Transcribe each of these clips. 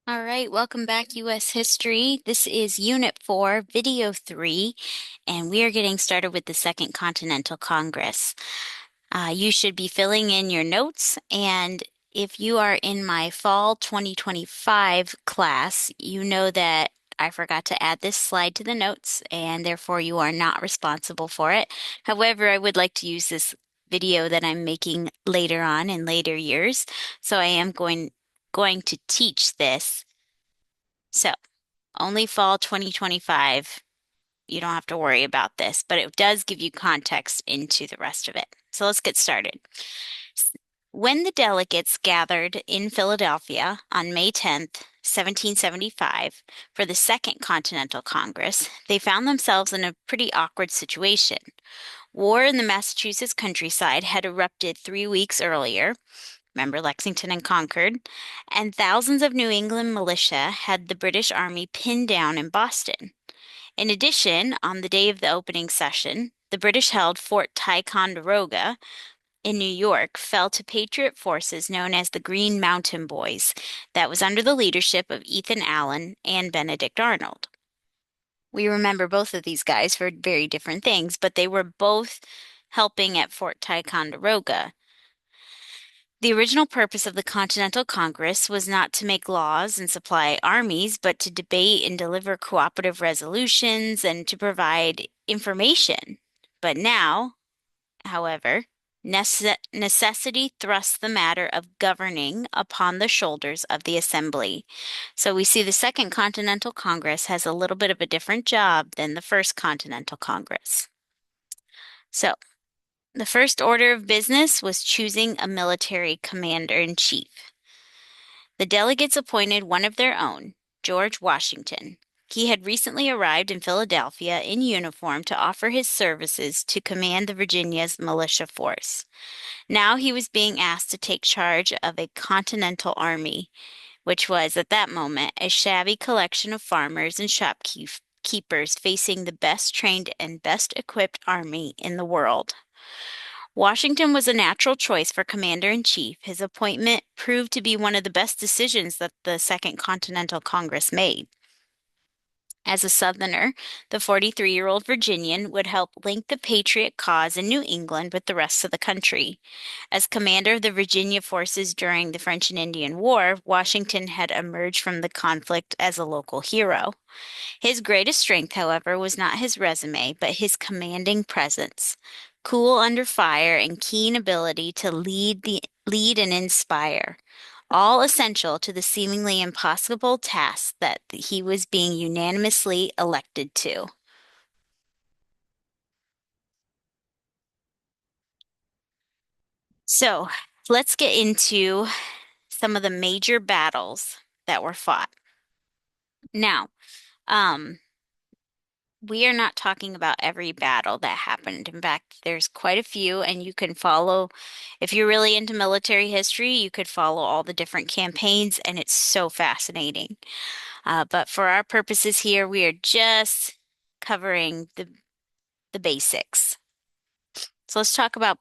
All right, welcome back, U.S. History. This is Unit 4, Video 3, and we are getting started with the Second Continental Congress. You should be filling in your notes, and if you are in my Fall 2025 class, you know that I forgot to add this slide to the notes, and therefore you are not responsible for it. However, I would like to use this video that I'm making later on in later years, so I am going to teach this. So, only fall 2025. You don't have to worry about this, but it does give you context into the rest of it. So let's get started. When the delegates gathered in Philadelphia on May 10th, 1775, for the Second Continental Congress, they found themselves in a pretty awkward situation. War in the Massachusetts countryside had erupted 3 weeks earlier. Remember Lexington and Concord? And thousands of New England militia had the British Army pinned down in Boston. In addition, on the day of the opening session, the British held Fort Ticonderoga in New York fell to Patriot forces known as the Green Mountain Boys, that was under the leadership of Ethan Allen and Benedict Arnold. We remember both of these guys for very different things, but they were both helping at Fort Ticonderoga. The original purpose of the Continental Congress was not to make laws and supply armies, but to debate and deliver cooperative resolutions and to provide information. But now, however, necessity thrusts the matter of governing upon the shoulders of the Assembly. So we see the Second Continental Congress has a little bit of a different job than the First Continental Congress. So, the first order of business was choosing a military commander-in-chief. The delegates appointed one of their own, George Washington. He had recently arrived in Philadelphia in uniform to offer his services to command the Virginia's militia force. Now he was being asked to take charge of a Continental Army, which was, at that moment, a shabby collection of farmers and shopkeepers facing the best trained and best equipped army in the world. Washington was a natural choice for commander-in-chief. His appointment proved to be one of the best decisions that the Second Continental Congress made. As a Southerner, the 43-year-old Virginian would help link the Patriot cause in New England with the rest of the country. As commander of the Virginia forces during the French and Indian War, Washington had emerged from the conflict as a local hero. His greatest strength, however, was not his resume, but his commanding presence, cool under fire and keen ability to lead and inspire, all essential to the seemingly impossible task that he was being unanimously elected to. So, let's get into some of the major battles that were fought. Now, um, we are not talking about every battle that happened. In fact, there's quite a few, and you can follow, if you're really into military history, you could follow all the different campaigns, and it's so fascinating. But for our purposes here, we are just covering the basics. So let's talk about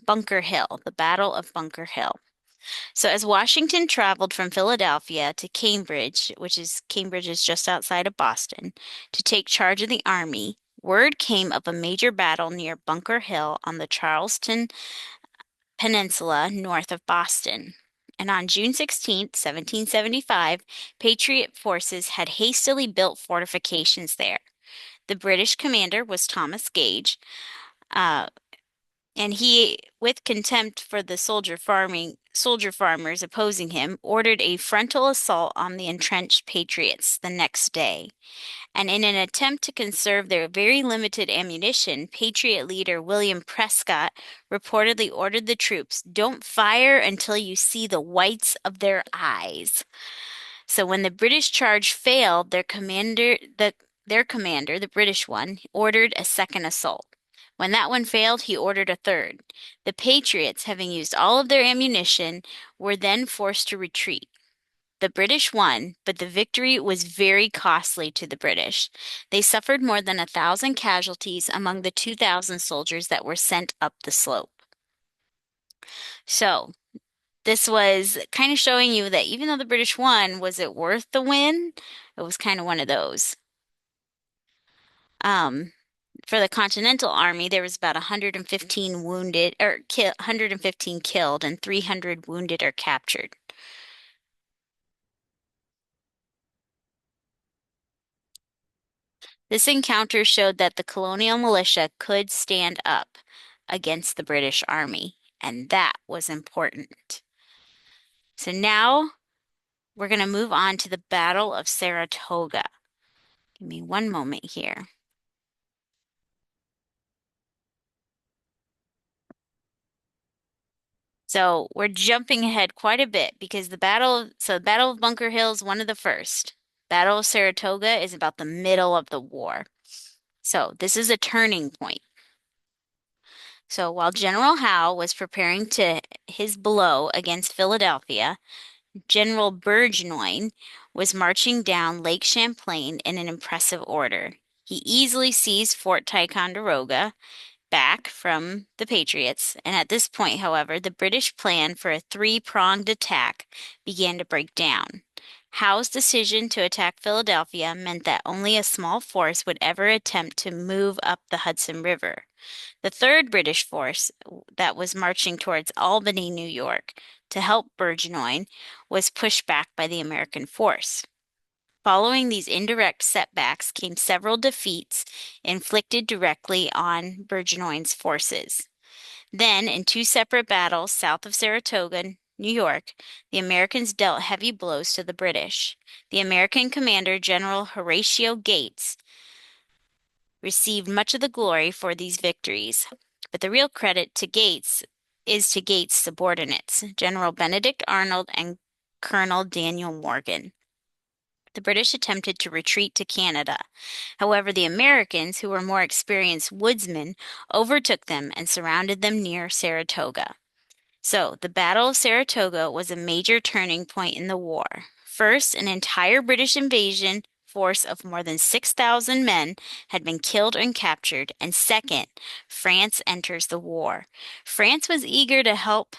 Bunker Hill, the Battle of Bunker Hill. So as Washington traveled from Philadelphia to Cambridge is just outside of Boston, to take charge of the army, word came of a major battle near Bunker Hill on the Charleston Peninsula north of Boston. And on June 16th, 1775, Patriot forces had hastily built fortifications there. The British commander was Thomas Gage, uh, and he, with contempt for the soldier farmers opposing him, ordered a frontal assault on the entrenched patriots the next day. And in an attempt to conserve their very limited ammunition, Patriot leader William Prescott reportedly ordered the troops, "Don't fire until you see the whites of their eyes." So when the British charge failed, their commander, the British one, ordered a second assault. When that one failed, he ordered a third. The Patriots, having used all of their ammunition, were then forced to retreat. The British won, but the victory was very costly to the British. They suffered more than 1,000 casualties among the 2,000 soldiers that were sent up the slope. So, This was kind of showing you that even though the British won, was it worth the win? It was kind of one of those. Um, for the Continental Army, there was about 115 wounded or 115 killed and 300 wounded or captured. This encounter showed that the colonial militia could stand up against the British Army, and that was important. So now we're going to move on to the Battle of Saratoga. Give me one moment here. So we're jumping ahead quite a bit because the Battle of Bunker Hill is one of the first. Battle of Saratoga is about the middle of the war. So this is a turning point. So while General Howe was preparing to his blow against Philadelphia, General Burgoyne was marching down Lake Champlain in an impressive order. He easily seized Fort Ticonderoga back from the Patriots, and at this point, however, the British plan for a three-pronged attack began to break down. Howe's decision to attack Philadelphia meant that only a small force would ever attempt to move up the Hudson River. The third British force that was marching towards Albany, New York, to help Burgoyne was pushed back by the American force. Following these indirect setbacks came several defeats inflicted directly on Burgoyne's forces. Then, in two separate battles south of Saratoga, New York, the Americans dealt heavy blows to the British. The American commander, General Horatio Gates, received much of the glory for these victories, but the real credit to Gates is to Gates' subordinates, General Benedict Arnold and Colonel Daniel Morgan. The British attempted to retreat to Canada. However, the Americans, who were more experienced woodsmen, overtook them and surrounded them near Saratoga. So, the Battle of Saratoga was a major turning point in the war. First, an entire British invasion force of more than 6,000 men had been killed and captured, and second, France enters the war. France was eager to help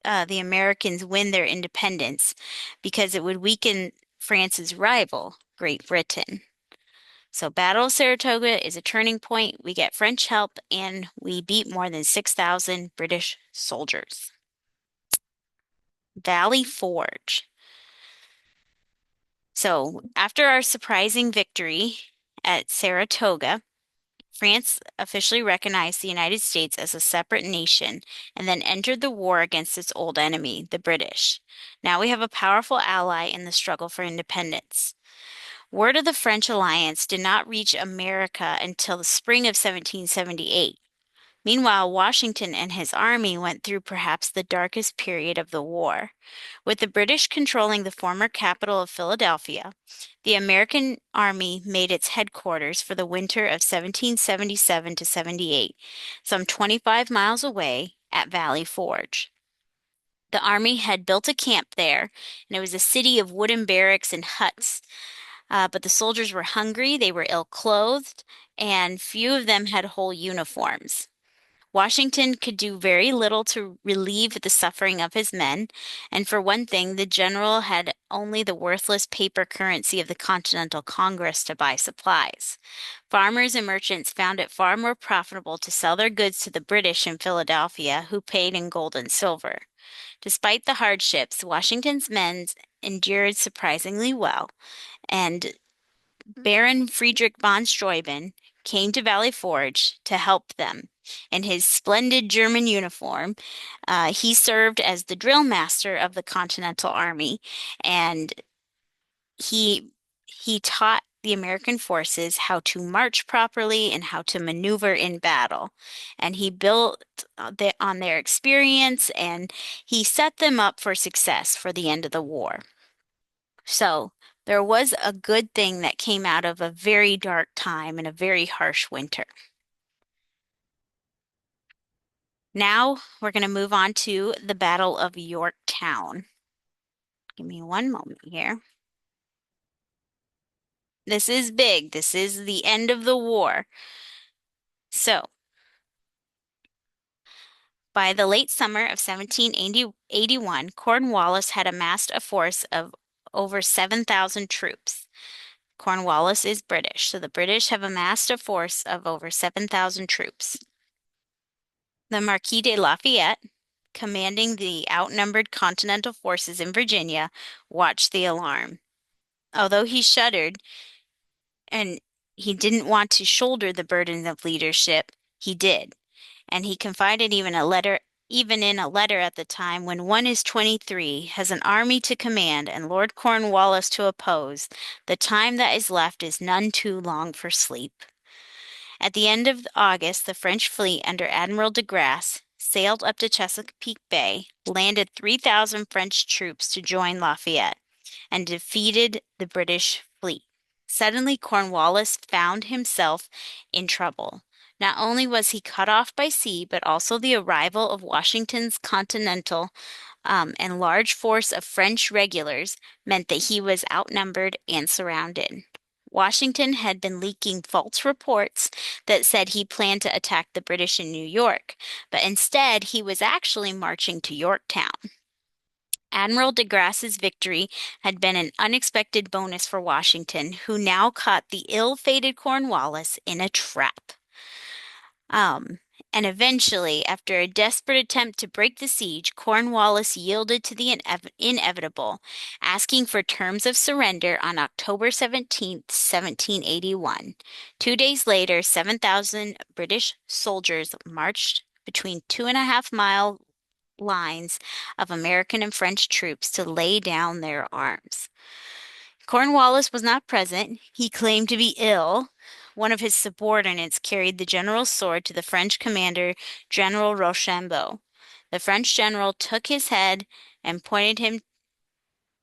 the Americans win their independence because it would weaken France's rival, Great Britain. So, Battle of Saratoga is a turning point. We get French help and we beat more than 6,000 British soldiers. Valley Forge. So, after our surprising victory at Saratoga, France officially recognized the United States as a separate nation and then entered the war against its old enemy, the British. Now we have a powerful ally in the struggle for independence. Word of the French alliance did not reach America until the spring of 1778. Meanwhile, Washington and his army went through perhaps the darkest period of the war. With the British controlling the former capital of Philadelphia, the American army made its headquarters for the winter of 1777 to 78, some 25 miles away at Valley Forge. The army had built a camp there, and it was a city of wooden barracks and huts. But the soldiers were hungry, they were ill-clothed, and few of them had whole uniforms. Washington could do very little to relieve the suffering of his men, and for one thing, the general had only the worthless paper currency of the Continental Congress to buy supplies. Farmers and merchants found it far more profitable to sell their goods to the British in Philadelphia, who paid in gold and silver. Despite the hardships, Washington's men endured surprisingly well, and Baron Friedrich von Steuben came to Valley Forge to help them. In his splendid German uniform, he served as the drill master of the Continental Army, and he he taught the American forces how to march properly and how to maneuver in battle. And he built on their experience and he set them up for success for the end of the war. So there was a good thing that came out of a very dark time and a very harsh winter. Now we're going to move on to the Battle of Yorktown. Give me one moment here. This is big. This is the end of the war. So, By the late summer of 1781, Cornwallis had amassed a force of over 7,000 troops. Cornwallis is British, so the British have amassed a force of over 7,000 troops. The Marquis de Lafayette, commanding the outnumbered Continental forces in Virginia, watched the alarm. Although he shuddered and he didn't want to shoulder the burden of leadership, he did. And he confided even in a letter at the time, when one is 23, has an army to command and Lord Cornwallis to oppose, the time that is left is none too long for sleep. At the end of August, the French fleet under Admiral de Grasse sailed up to Chesapeake Bay, landed 3,000 French troops to join Lafayette, and defeated the British fleet. Suddenly, Cornwallis found himself in trouble. Not only was he cut off by sea, but also the arrival of Washington's Continental and large force of French regulars meant that he was outnumbered and surrounded. Washington had been leaking false reports that said he planned to attack the British in New York, but instead he was actually marching to Yorktown. Admiral de Grasse's victory had been an unexpected bonus for Washington, who now caught the ill-fated Cornwallis in a trap. Um, and eventually, after a desperate attempt to break the siege, Cornwallis yielded to the inevitable, asking for terms of surrender on October 17th, 1781. 2 days later, 7,000 British soldiers marched between 2.5-mile lines of American and French troops to lay down their arms. Cornwallis was not present. He claimed to be ill. One of his subordinates carried the general's sword to the French commander, General Rochambeau. The French general took his head and pointed him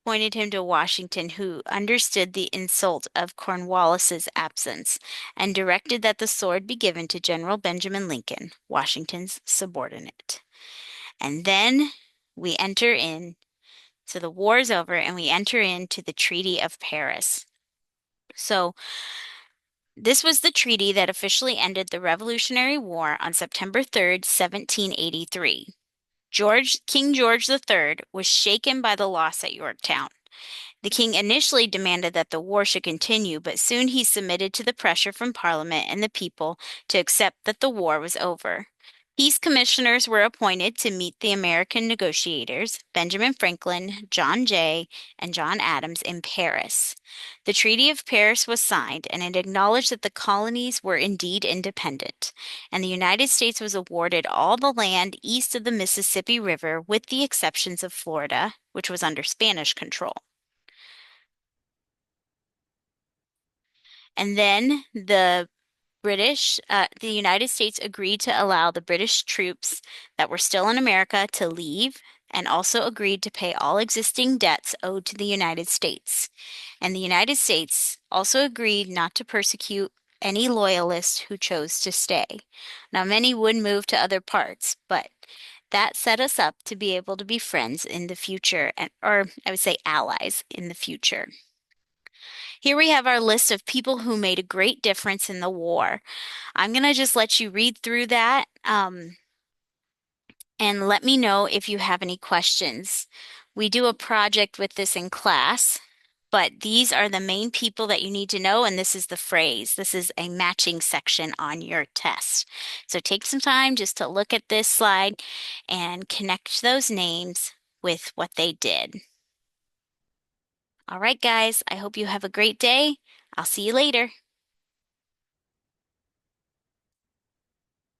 to Washington, who understood the insult of Cornwallis's absence, and directed that the sword be given to General Benjamin Lincoln, Washington's subordinate. And then we enter in. So the war is over and we enter into the Treaty of Paris. So this was the treaty that officially ended the Revolutionary War on September 3rd, 1783. King George III was shaken by the loss at Yorktown. The king initially demanded that the war should continue, but soon he submitted to the pressure from Parliament and the people to accept that the war was over. Peace commissioners were appointed to meet the American negotiators, Benjamin Franklin, John Jay, and John Adams, in Paris. The Treaty of Paris was signed, and it acknowledged that the colonies were indeed independent, and the United States was awarded all the land east of the Mississippi River, with the exceptions of Florida, which was under Spanish control. And then the United States agreed to allow the British troops that were still in America to leave, and also agreed to pay all existing debts owed to the United States. And the United States also agreed not to persecute any loyalists who chose to stay. Now, many would move to other parts, but that set us up to be able to be friends in the future, or I would say allies in the future. Here we have our list of people who made a great difference in the war. I'm going to just let you read through that and let me know if you have any questions. We do a project with this in class, but these are the main people that you need to know, and this is the phrase. This is a matching section on your test. So take some time just to look at this slide and connect those names with what they did. All right, guys, I hope you have a great day. I'll see you later.